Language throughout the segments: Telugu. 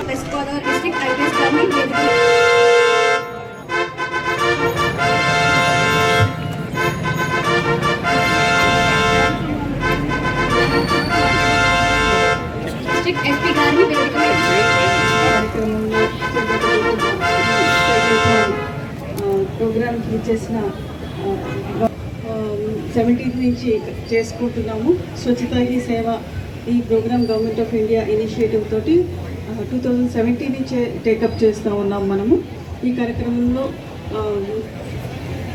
వెస్ట్ గోదావరి డిస్ట్రిక్ట్ ఐపీఎస్ గారిని డిస్ట్రిక్ట్ ఎస్పీ గారిని ప్రోగ్రామ్కి చేసిన 17th నుంచి చేసుకుంటున్నాము. స్వచ్ఛత హీ సేవ ఈ programme government of India initiative తోటి 2017 నుంచే టేకప్ చేస్తూ ఉన్నాం. మనము ఈ కార్యక్రమంలో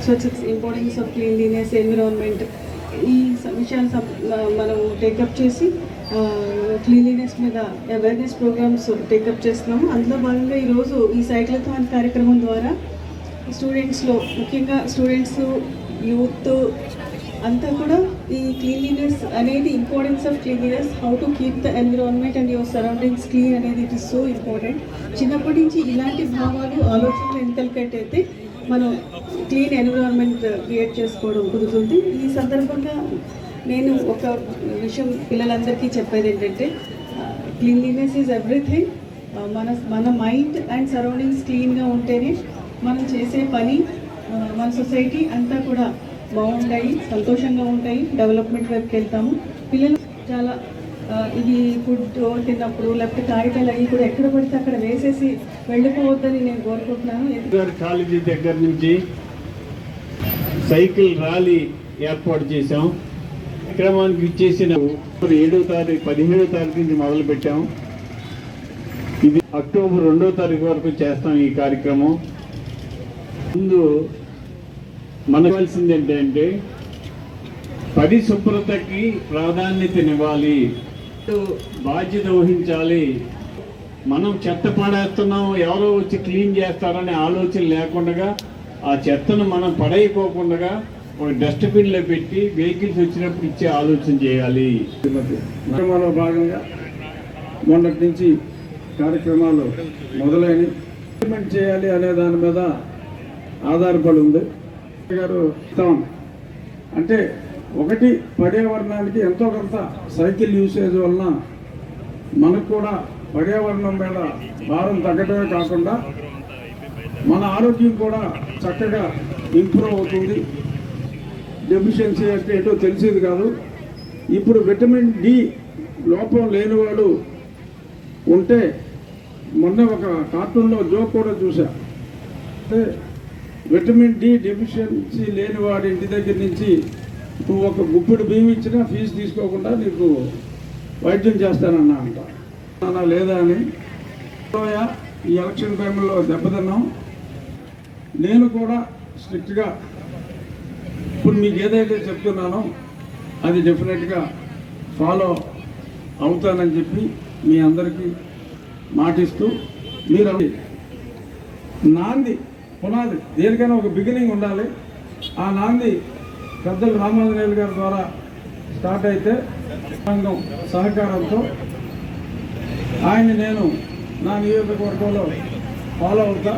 స్వచ్ఛత, ఇంపార్టెన్స్ ఆఫ్ క్లీన్లీనెస్, ఎన్విరాన్మెంట్ ఈ విషయాలు మనం టేకప్ చేసి క్లీన్లీనెస్ మీద అవేర్నెస్ ప్రోగ్రామ్స్ టేకప్ చేస్తున్నాము. అందులో భాగంగా ఈరోజు ఈ సైక్లథాన్ కార్యక్రమం ద్వారా స్టూడెంట్స్లో, ముఖ్యంగా స్టూడెంట్స్, యూత్ అంతా కూడా ఈ క్లీన్లీనెస్ అనేది, importance of cleanliness, how to keep the environment and your surroundings clean అనేది ఇట్ ఇస్ సో ఇంపార్టెంట్. చిన్నప్పటి నుంచి ఇలాంటి భావాలు, ఆలోచనలు ఇన్కల్కేట్ అయితే మనం క్లీన్ ఎన్విరాన్మెంట్ క్రియేట్ చేసుకోవడం కుదురుతుంది. ఈ సందర్భంగా నేను ఒక విషయం పిల్లలందరికీ చెప్పేది ఏంటంటే, క్లీన్లీనెస్ ఈజ్ ఎవ్రీథింగ్. మన మైండ్ అండ్ సరౌండింగ్స్ క్లీన్గా ఉంటేనే మనం చేసే పని, మన సొసైటీ అంతా కూడా బాగుంటాయి, సంతోషంగా ఉంటాయి, డెవలప్మెంట్ వైపుకి వెళ్తాము. పిల్లలు చాలా ఇది ఫుడ్ తిన్నప్పుడు లేకపోతే కాగితాలు అవి కూడా ఎక్కడ పడితే అక్కడ వేసేసి వెళ్ళిపోవద్దని నేను కోరుకుంటున్నాను. కాలేజీ దగ్గర నుంచి సైకిల్ ర్యాలీ ఏర్పాటు చేశాం. కార్యక్రమానికి ఇచ్చేసిన 7వ తారీఖు 17వ తారీఖు నుంచి మొదలు పెట్టాం. ఇది అక్టోబర్ 2వ తారీఖు వరకు చేస్తాం ఈ కార్యక్రమం. ముందు మనవలసింది ఏంటంటే పరిశుభ్రతకి ప్రాధాన్యతనివ్వాలి, బాధ్యత వహించాలి. మనం చెత్త పడేస్తున్నాం, ఎవరో వచ్చి క్లీన్ చేస్తారనే ఆలోచన లేకుండా ఆ చెత్తను మనం పడైపోకుండా ఒక డస్ట్బిన్లో పెట్టి వెహికల్స్ వచ్చినప్పుడు ఇచ్చే ఆలోచన చేయాలి. కార్యక్రమాల్లో భాగంగా మొన్నటి నుంచి కార్యక్రమాలు మొదలైనవి ఇంప్లిమెంట్ చేయాలి అనే దాని మీద ఆధారపడి ఉంది గారు. అంటే ఒకటి, పర్యావరణానికి ఎంతో కొంత సైకిల్ యూసేజ్ వలన మనకు కూడా పర్యావరణం మీద భారం తగ్గడమే కాకుండా మన ఆరోగ్యం కూడా చక్కగా ఇంప్రూవ్ అవుతుంది. డెఫిషియన్సీ అంటే ఏంటో తెలిసేది కాదు. ఇప్పుడు విటమిన్ డి లోపం లేనివాడు ఉంటే, మొన్న ఒక కార్టూన్లో జోక్ కూడా చూసా. అంటే విటమిన్ డి డెఫిషియన్సీ లేని వాడి ఇంటి దగ్గర నుంచి నువ్వు ఒక గుప్పిడి బియ్యం ఇచ్చినా ఫీజు తీసుకోకుండా నీకు వైద్యం చేస్తానన్నా అంట. లేదా అని ఈ ఎలక్షన్ టైంలో దెబ్బతిన్నాం. నేను కూడా స్ట్రిక్ట్గా ఇప్పుడు మీకు ఏదైతే చెప్తున్నానో అది డెఫినెట్గా ఫాలో అవుతానని చెప్పి మీ అందరికీ మాటిస్తూ, మీరు నాంది పునాది, దేనికైనా ఒక బిగినింగ్ ఉండాలి. ఆ నాంది పెద్దలు రామాంజనేయులు గారి ద్వారా స్టార్ట్ అయితే సంఘం సహకారంతో ఆయన్ని నేను నా నియోజకవర్గంలో ఫాలో అవుతా.